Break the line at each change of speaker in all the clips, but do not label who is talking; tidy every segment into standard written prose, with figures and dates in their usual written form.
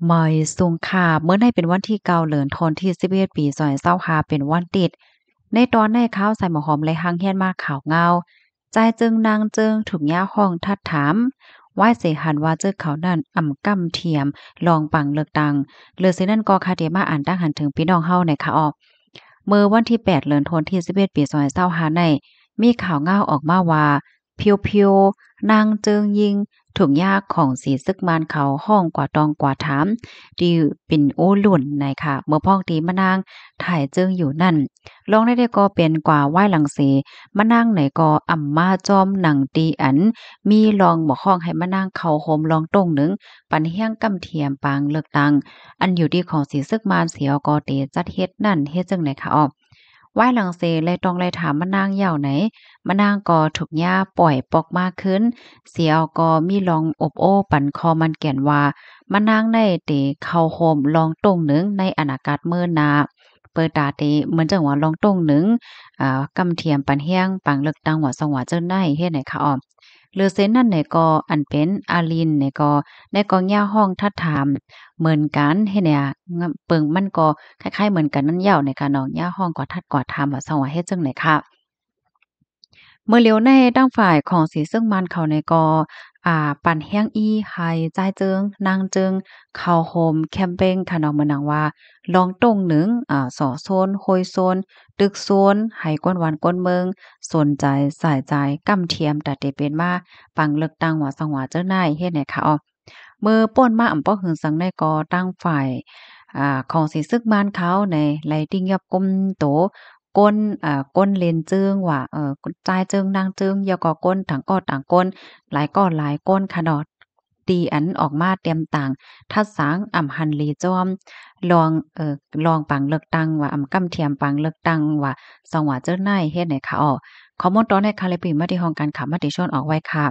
มอยสุงค่ะเมื่อในเป็นวันที่9เดือนธันวาคมที่11ปี2025เป็นวันติดในตอนในข้าวใส่หมอหอมและหางเฮียนมาข่าวเงาใจายจึงนางจึงถูกย่าห้องทัดถามว่าเสหันว่าเจอเขานั่นอ่ำก้ำเทียมลองปังเลือกตังเลือสินั่นก็คาเดมาอ่านตั้งหันถึงพี่น้องเฮาในค่ะออกเมื่อวันที่8เดือนธันวาคมที่11ปี2025ในมีข่าวเงาออกมาว่าเพียวๆนางเจิงยิงถูกยาของสีซึกมานเขาห้องกว่าตองกว่าถาม ที่เป็นโอ้หลุ่นนะคะเมื่อพ้องตีมะนางถ่ายเจิงอยู่นั่นลองได้ก็เป็นกว่าไหว้หลังเสมะนางไหนก็อ่ำมาจอมหนังตีอันมีลองบอกห้องให้มะนางเข้าโฮมลองตรงหนึ่งปันเฮียงกำเทียมปางเลือกตังอันอยู่ดีของสีซึกมานเสียวก็เตจัดเฮ็ดนั่นเฮ็ดจังไหนคะอ้อไหว้หลังเสเลยต้องเลยถามมะนางยาวไหนมะนางก็ถูกย่าปล่อยปอกมากขึ้นเสียวก็มีลองอบโอ้ปันคอมันแก่นว่ามานางในเตเข้าโฮมลองตรงหนึ่งในอนาคตเมื่อนาเปิดตาเตเหมือนจังว่าลองตรงหนึ่งกำเทียมปันเฮียงปังเลิกตังว่าสงว่าเจิ้นได้เฮ็ดไหนคะอ้อหรือเส้นนั่นไหนก็อันเป็นอาลินไหนก็ในกองย่าห้องทัดถามเหมือนกันเฮ็ดเนี่ยเปิงมันก็คล้ายๆเหมือนกันนั่นยาวในค่ะเนาะย่าห้องก็ทัดกว่าถามว่าสงว่าเฮ็ดจังไหนคะ เมื่อเลียวในดั้งฝ่ายของสีซึ่งมันเขาในกอปั่นแห้งอีไฮจ่ายเจิงนางเจิงเข้าโฮมแคมเปญค่ะเนาะเหมือนหนังว่าลองตรงหนึ่งสอโซนโฮยโซนตึกโซนให้ก้นหวานก้นเมืองสนใจสายใจกำเทียมแต่เตเป็นมาปังเลือกตั้งว่าสังว่าเจ้านายเฮ็ดให้ค่ะอ้อมือป่นมาอำป้อหึงสังในกอตั้งฝ่ายของสีซึกบ้านเขาในไหลติ้งยับก้มโต ก้นก้นเลนจึงว่าจ่ายจึงนางจึงยอก็ก้นถังก็ต่างก้นหลายก็หลายก้นค่ะเนาะตีอันออกมาเตรียมต่างทัดสางอ่ำหันหลีจอมลองลองปังเลือกตั้งว่าอ่ำกำเทียมปังเลือกตั้งว่าสว่าเจ้านายเฮ็ดให้ค่ะอ้อข้อมูลตอนในคาเลปีมาที่ห้องการข่าวมติชนออกไว้ค่ะ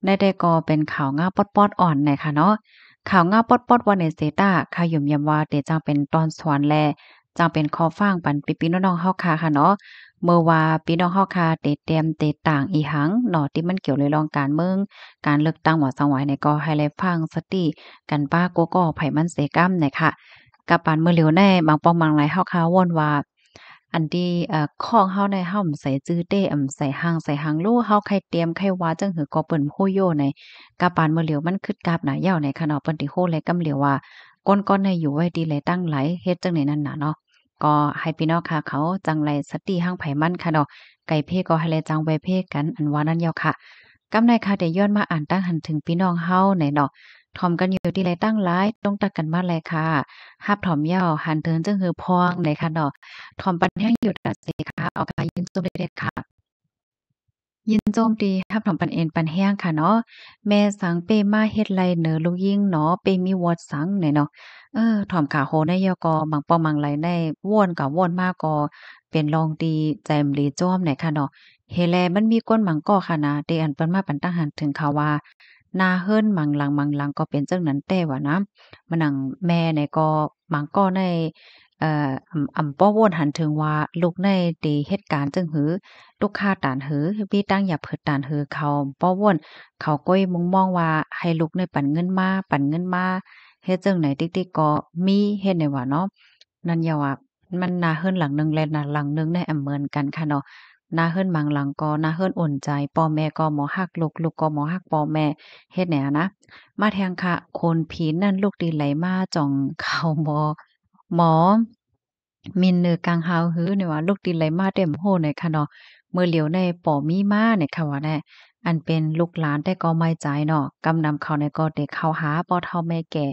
ได้ก็เป็นข่าวง่าป๊อดๆอ่อนน่ะค่ะเนาะข่าวง่าป๊อดๆว่าในเซตาข่าวยุ่มยำว่าเตจังเป็นตอนสวนแล จังเป็นคอฟ้างปันพี่ๆน้องๆเฮาค่ะเนาะเมื่อว่าพี่น้องเฮาค่ะเตเตรียมเตต่างอีหังเนาะที่มันเกี่ยวเลยรองการเมืองการเลือกตั้งว่าจังหวัดเนี่ยก็ให้ได้ฟังสติกันป้าโกก็ไผมันเสกำเนี่ยค่ะกับปานมื้อเหลียวแน่บางป้องบางหลายเฮาค่ะวอนว่าอันที่ของเฮาในเฮาใส่จื้อเต้ใส่หางลู่เฮาใครเตรียมใครว่าจังหือก็เปิ้นฮู้โยในกับปานมื้อเหลียวมันคึดกาบหน้าย้าวในค่ะเนาะเปิ้นสิฮู้เลยกำเหลียวว่าก้นๆในอยู่ไว้ดีเลยตั้งหลายเฮ็ดจังได๋นั่นน่ะเนาะ ก็ให้พี่น้องค่ะเขาจังไรสติหั่งไผมันค่ะเนาะไก่เพ่ก็ให้แลจังไว้เพ่กันอันว่านั้นยาวค่ะกำในค่ะได้ย้อนมาอ่านตั้งหันถึงพี่น้องเฮาไหนเนาะถ่อมกันอยู่ที่ไรตั้งหลายต้องตักกันมาเลยค่ะฮับถ่อมยาวหันเทินจึงหือพองไหนค่ะเนาะถ่อมปันแห้งอยู่ดัดเสค่ะเอาค่ะยินซุมเด็ดๆค่ะ ยินโจมตีรับถอมปันเอ็นปันแห้งค่ะเนาะแม่สังเปมาเฮ็ดไรเหนอลูกยิ่งเนาะเปมีวอดสังเนี่ยเนาะถ่อมขาโหในยอกอบางปอมังไรในว่วนกับว่วนมากก็เป็นรองดีแจมหลีจ้อมเนี่ยค่ะเนาะเฮแลมันมีก้นหมังก้อค่ะนะเตอันเปิ้นมาปันตั้งหันถึงข่าวว่านาเฮิรนหมังหลังก็เป็นจังนั้นแต่ว่านะมันนังแม่เนี่ยก็หมังก้อในป้อโวนหันถึงว่าลูกในตีเหตุการณ์จึงหือ ลูกค้าตานหือพี่ตั้งอย่าเพิดตานหือเขาป้อว่นเขาก้อยมุงมองว่าให้ลูกในปันเงินมาเฮ็ดจั่งไหนติ๊กๆก็มีเฮ็ดได้ว่าเนาะนั่นอย่าว่ามันน่าเฮิรนหลังหนึ่งและน่าหลังหนึ่งในเหมือนกันค่ะเนาะน่าเฮิรนบางหลังก็น่าเฮิรนอุ่นใจพ่อแม่ก็บ่ฮักลูกลูกก็บ่ฮักพ่อแม่เฮ็ดแนวนะมาแทงค่ะคนผีนั่นลูกดีไหลมาจ่องเข้าหมอมินนือกลางฮาวฮื้อเนี่ยว่าลูกดีไหลมาเต็มโฮเนี่ยค่ะเนาะ เมื่อเหลียวในป่อมีมาเนี่ยค่ะว่าแน่อันเป็นลูกหลานแต่ก็ไม่ใจเนาะกำนำเขาในก็เด็กเข้าหาปอเฒ่าแม่แก่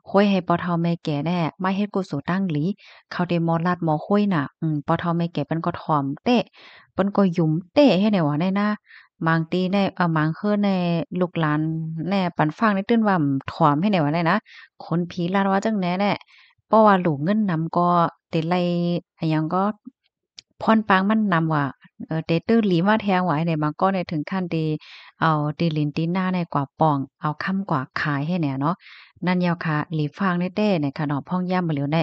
ห้อยให้ปอเฒ่าแม่แก่แน่ไม่เฮ็ดกุศลตั้งหลีเขาได้มอลัดมอห้อยน่ะปอเฒ่าแม่แก่เปิ้นก็ถ่อมเต๊ะเปิ้นก็หยุมเต๊ะให้แน่ว่าแน่นะบางตีในบางคือในลูกหลานแน่ปันฟังในตื้นว่าถ่อมให้แน่ว่าแน่นะคนผีลาดว่าจังแหน่แน่เพราะว่าลูกเงินนำก็ได้ไล่อะหยังก็พรปางมันนำว่า เตตื้อหลีมาแทงไว้เนี่ยบางก้อนเนี่ยถึงขั้นตีเอาตีลินตีหน้าในกว่าป่องเอาค่ำกว่าขายให้แหน่เนาะนั่นยาวค่ะหลีฟางในเต้เนี่ยค่ะเนาะพ่องย่ำบ่เหลียวได้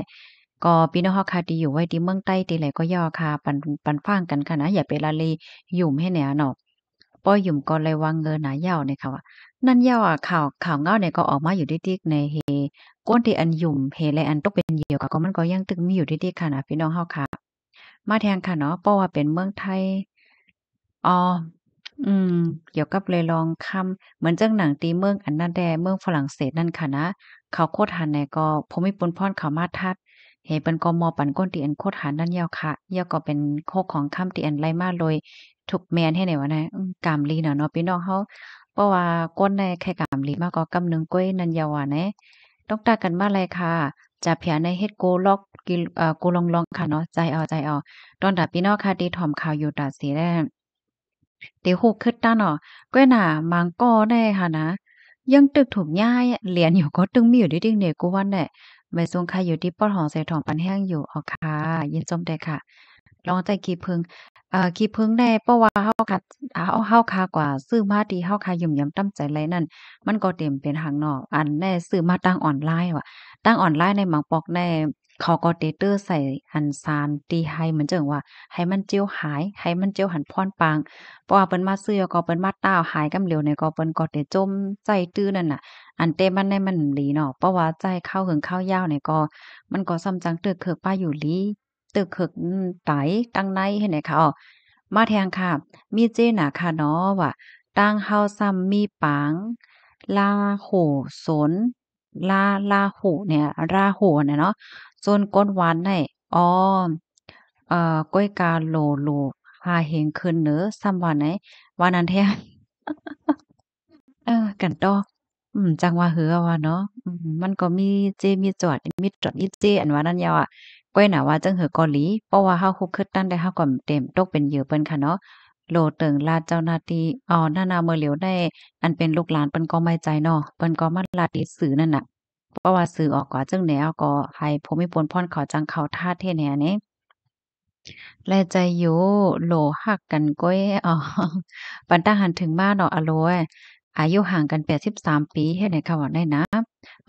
ก็พี่น้องเฮาค่ะที่อยู่ไว้ที่เมืองใต้ที่ไหนก็ย่อค่ะปันฟางกันค่ะนะอย่าไปละเลยหยุ่มให้แหน่เนาะป้อหยุ่มก็เลยว่าเงินหนายาวเนี่ยค่ะว่า นั่นยาวอะข่าวเงาเนี่ยก็ออกมาอยู่ติ๊กๆในเฮก้นที่อันหยุ่มเฮและอันตกเป็นเหยี่ยวก็มันก็ยังตึกมีอยู่ติ๊กๆค่ะนะพี่น้องเฮาค่ะมาแทงค่ะเนาะเพราะว่าเป็นเมืองไทยอ๋ออืมเกี่ยวกับเลยลองคำเหมือนจังหนังตีเมืองอันนั้นแดเมืองฝรั่งเศสนั่นค่ะนะเขาโคตรหันเนี่ยก็ภูมิพลพรเขามาทัดเฮเปิ้นก็มอปันก้นตีอันโคตรหันนั่นยาวค่ะยาวก็เป็นโคกของคำตีอันไล่มาโดยทุกแม่นให้ไหนวะนะกามลีเนาะพี่น้องเฮา เพราะว่าก้นในไข่กามหลีมากก็กำหนึ่งก้อยนันยาวาแหนะต้องตากันมาเลยค่ะจะเพียในเฮ็ดโกลอกกิโกลองลองค่ะเนาะใจเอาตอนดับพี่น้องค่ะที่ถ่อมข่าวอยู่ตาสีแลเดี๋ยวฮู้คึดตาเนาะก้อยหน้ามังก้อได้ค่ะนะยังตึกถูกย้ายเหรียญอยู่ก็ตึงมีอยู่ดิ่งๆเนี่ยกูว่าแหละไม่ทรงใครอยู่ที่ปอดหอใส่ถ่อมปันแห้งอยู่อ๋อค่ะยินจมได้ค่ะลองใจกี่พึง ขี้ผึ้งได้เพราะว่าเฮาคากว่าซื้อมาที่เฮาคายุ่มยำต้ำใจไรนั่นมันก็เต็มเป็นทางนอกอันแน่ซื้อมาตั้งออนไลน์ว่ะตั้งออนไลน์ในหมังปอกแน่เขาก็เตเตอร์ใส่อันซานตีให้เหมือนจังว่าให้มันเจียวหายให้มันเจียวหันพรปางเพราะว่าเปิ้นมาซื้อก็เปิ้นมาต้าวหายกำเหลวเนี่ยก็เปิ้นก็ได้จมใจตื้อนั่นน่ะอันเต็มมันในมันหลีเนาะเพราะว่าใจเข้าหึงเข้ายาวเนี่ยก็มันก็ส่ำจังตึกเคิกป้าอยู่หลีตึกเคิกไตตังในเห็นไหนคะอ้อ มาแทงค่ะมีเจน่ะค่ะเนาะว่าตั้งเฮาซ้ำมีปางลาโหสนลาโหเนี่ยราโหเนี่ยเนาะจนก้นหวานได้อ๋อก้อยกาโลโลหาเฮงขึ้นเน้อซ้ำว่าไหนว่านั้นแท้เออกันต่อจังว่าหืออะว่าเนาะมันก็มีเจมีจอดมีจอดมีเจอันว่านั้นยาวอะก้อยน่ะว่าจังหือเกาหลีเพราะว่าเฮาคุกคิดตั้นได้เฮาก็เต็มตกเป็นเหยื่อเปิ้นค่ะเนาะ โลเติงลาดเจ้าหน้าที่นานาเมื่อเหลียวได้อันเป็นลูกหลานเปิ้นก็ไม่ใจเนาะเปิ้นก็มาลาติดสื่อนั่นน่ะเพราะว่าสื่อออกกว่าจึงแนวก็ให้ภูมิพลพ่อนเขาจังเข้าท่าเทแนวนี้แลใจอยู่โหลฮักกันก้อยปันตาหันถึงมาเนาะอะโลยอายุห่างกัน83ปีเฮ็ดให้เขาว่าได้นะ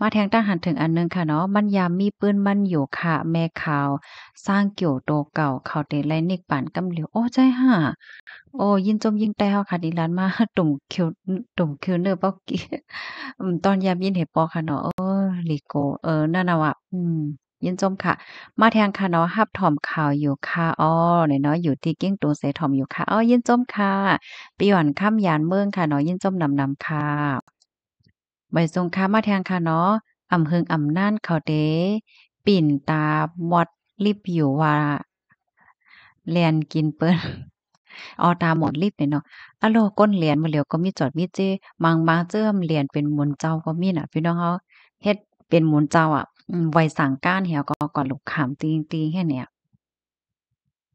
มาแทงตาหันถึงอันหนึ่งค่ะเนาะมันยามมีปืนมันอยู่ค่ะแม่ข่าวสร้างเกี่ยวโตเก่าเขาเตไลนิกปานกำเหลียวโอ้ใจห่า โอ้ยินจมยินแต้วค่ะดิฉันมาตุ่มคิวตุ่มคิวเนอร์เปากี้ตอนยามยินเห็นปอค่ะเนาะลิโกนั่นน่ะว่ะยินจมค่ะมาแทงค่ะเนาะรับถ่อมข่าวอยู่ค่ะเนี่ยเนาะอยู่ที่กิ้งตูเสถ่อมอยู่ค่ะยินจมค่ะปิยวอนค่ำยานเมืองค่ะเนาะยินจมนำๆค่ะใบทรงค่ะมาแทงค่ะเนาะอำเฮิงอำนาจเขาเด้ปิ่นตาหมดลิบอยู่ว่าแล่นกินเปิ้น ตามหมดลิบเนี่ยเนาะอะโลก้นเหรียญมาแล้วก็มีจอดมีเจบางเจิมเหรียญเป็นหมุนเจ้าก็มีน่ะพี่น้องเฮาเฮ็ดเป็นหมุนเจ้าอะไว้สั่งการแหวก็ก่อนลูกขามติงๆแค่เนี่ย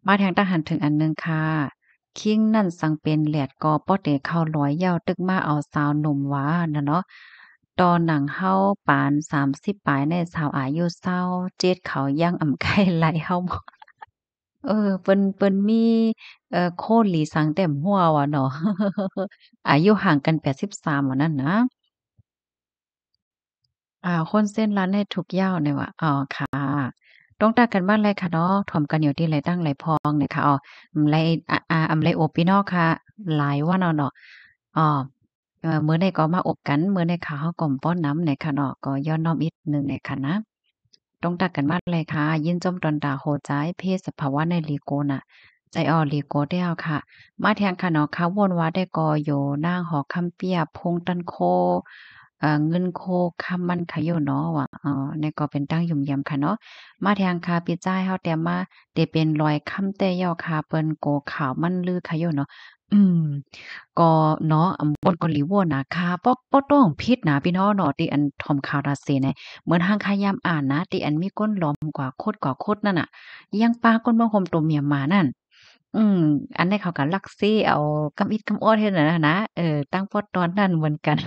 มาแทงทหารถึงอันหนึ่งค่ะคิงนั่นสังเป็นแหลดก็ป้อเตเข้าร้อยเหย้าตึกมาเอาสาวหนุ่มหวาน่ะเนาะตอนหนังเฮาปาน30ปลายในสาวอายุ27เขายังอำไข่ไหลเฮา เปิ้นมีโคตรหลีสังแต้มหัวว่ะเนาะอายุห่างกัน83ว่านั้นนะคนเส้นร้านให้ทุกเหย้าเนี่ยว่ะค่ะต้องตากันบ้านไรค่ะเนาะถ่อมกันอยู่ที่ไรตั้งไรพองเนี่ยค่ะไรอำไรอบพี่น้องค่ะหลายวันเอาเนาะอ้อมื้อใดก็มาอบกันมื้อใดค่ะเฮาก็ป้อนน้ำเนี่ยค่ะเนาะก็ย้อนน้อมอีกหนึ่งเนี่ยค่ะนะ ต้องตักกันมากเลยค่ะยินจมตอนตาโหใจายเพศสภาวะในลีโกน่ะใจอ่อลีโกได้เอาค่ะมาแทงค่ะเนาะค่ะวนว่าได้กอโยนางหอคำเปียพงตันโคเงินโคคำมันค่ะโยเนาะว่าเนี่ยก็เป็นตั้งยุ่มยำค่ะเนาะมาแทงค่ะปีจ้ายเฮาแต่มาได้เป็นรอยคำแต่ย่อค่ะเปิ้นโกขาวมันลือค่ะโยเนาะอืมก็เนาะบนก็หลีโวน่ะค่ะบ่ต้องผิดนะพี่น้องเนาะที่อันทอมข่าวรัสเซียเนี่ย เหมือนหางขายามอ่านนะที่อันมีก้นหลอมกว่าคดนั่นน่ะยังปลาก้นบ่ห่มตัวเมียหมานั่นอันนี้เขาก็ลักซี่เอากำอิดกำอ้อเฮ็ดนั่นน่ะนะตั้งพอตอนนั้นเหมือนกัน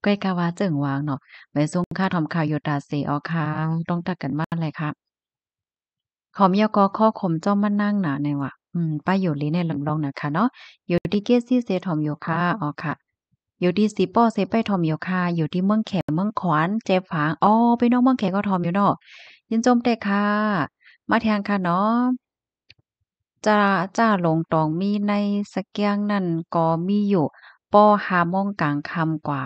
ก้อยกะว่าเจิงวางเนาะไปส่งค่าทอมข่าวโยตาเสเอาค่ะต้องตักกันมาเลยค่ะขอมยกอข้อขมเจ้ามานั่งหนาในว่ะป้าอยู่ลีในลำลองน่ะค่ะเนาะอยู่ที่เกซี่เซทอมโยค่ะค่ะ อยู่ที่สีป้อเซไปทอมอยู่ค่ะอยู่ที่เมืองแขเมืองขวานเจฝางพี่น้องเมืองแขก็ทอมอยู่เนาะยินจมเด้อค่ะมาแทงค่ะเนาะจ้าลงตองมีในสะแก้งนั่นก็มีอยู่ ป้อหาโมงกลางค่ำกว่า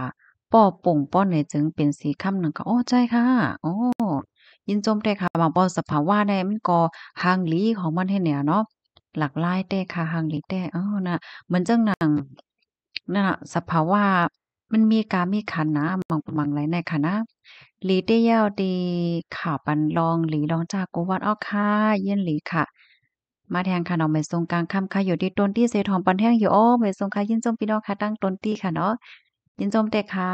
ป้อป่งป้อเหนือจึงเป็นสีค่ำหนึ่งก็โอ้ใจค่ะโอ้ยินจมเด้ค่ะบางป้อสภาวะเนี่ยมันก็หางหลีของมันให้เนี่ยเนาะหลากหลายเด้ค่ะหางหลีเด้น่ะเหมือนจังหนังนั่นน่ะสภาวะมันมีกามีขันนะบางไรในค่ะนะหลีเต้ยาวดีข่าวปันลองหลีลองจากกุวัดอ้อค่ะเย็นหลีค่ะ มาแทงค่ะเนาะไม่ทรงกลางค่ำค่ะอยู่ที่ต้นที่เสทองปันแท่งอยู่อ้อไม่ทรงค่ะยินจมพี่น้องค่ะตั้งต้นตี้ค่ะเนาะยินจมแต่ค่ะ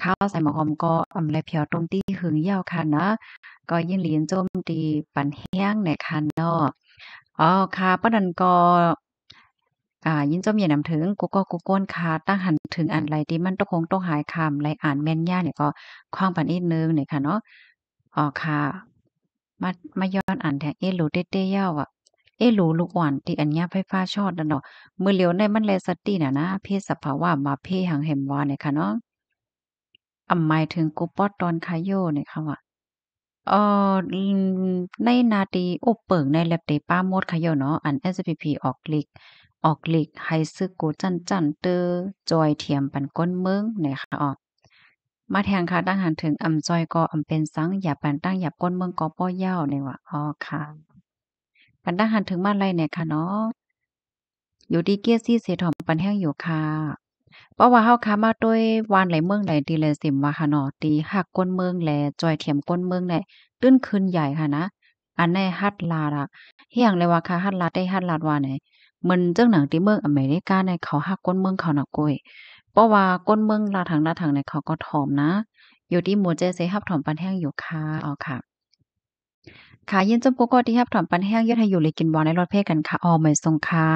ข้าวใส่หมอหอมก็อำไลเพียวต้นตี้หึงยาวค่ะนะก็ยินหลีนจมตีปันแห้งเนี่ยค่ะเนาะอ๋อค่ะปะนั้นก็ยินจมอย่านำถึงกูก็กูก้นค่ะตั้งหันถึงอันไรที่มันตกคงต้องหายคำไรอ่านแม่นยากเนี่ยก็คว้างปันอีกนึงเนี่ยค่ะเนาะอ๋อค่ะมามาย้อนอ่านแทงเอหลูเต้ๆยาวอะ เอ๊ะรู้ลูกอ่อนที่อัญญาไฟฟ้าช็อตนั่นเนาะมื้อเหลียวในมันแลสติน่ะนะเพศสภาวะมาเพหังแหมว่าเนี่ยค่ะเนาะหมายถึงกูปอดตอนคาโยเนี่ยค่ะว่าเอ่ในนาตีโอเปิงในแลบเตป้าโมดค่ะโยเนาะอัน SPP ออกฤทธิ์ให้ซึกกูจั่นจั่นเตอจอยเทียมปันก้นเมืองเนี่ยค่ะอ้อมาแทงค่ะตั้งหันถึงจอยก็เป็นสังอย่าปันตั้งอย่าก้นเมืองก็ป้อยาวเนี่ยว่าอ๋อค่ะปันตั้งหันถึงมาไรเนี่ยค่ะเนาะ อยู่ดีเกียซี่เสถอมปันแห้งอยู่ค่ะเพราะว่าเฮาค้ามาด้วยวานไหลเมืองไหลดีแลสิมว่าค่ะเนาะตีหักก้นเมืองแลจอยเทียมก้นเมืองได้ตื้นขึ้นใหญ่ค่ะนะอันในฮัดลาดอะเฮียงเลยว่าค่ะฮัดลาดได้ฮัดลาดว่าไหนมันเจังหนังที่เมืองอเมริกาเนี่ยเขาหักก้นเมืองเขาน่ะโกยเพราะว่าก้นเมืองลาทางเนี่ยเขาก็ถอมนะอยู่ที่หมู่เจเซฮับถอมปันแห้งอยู่ค่ะอ๋อค่ะค่ะยินจมปกติฮับถอมปันแห้งยอดให้อยู่เลยกินบ่ในรถเพกันค่ะอ๋อไม่ทรงค่ะ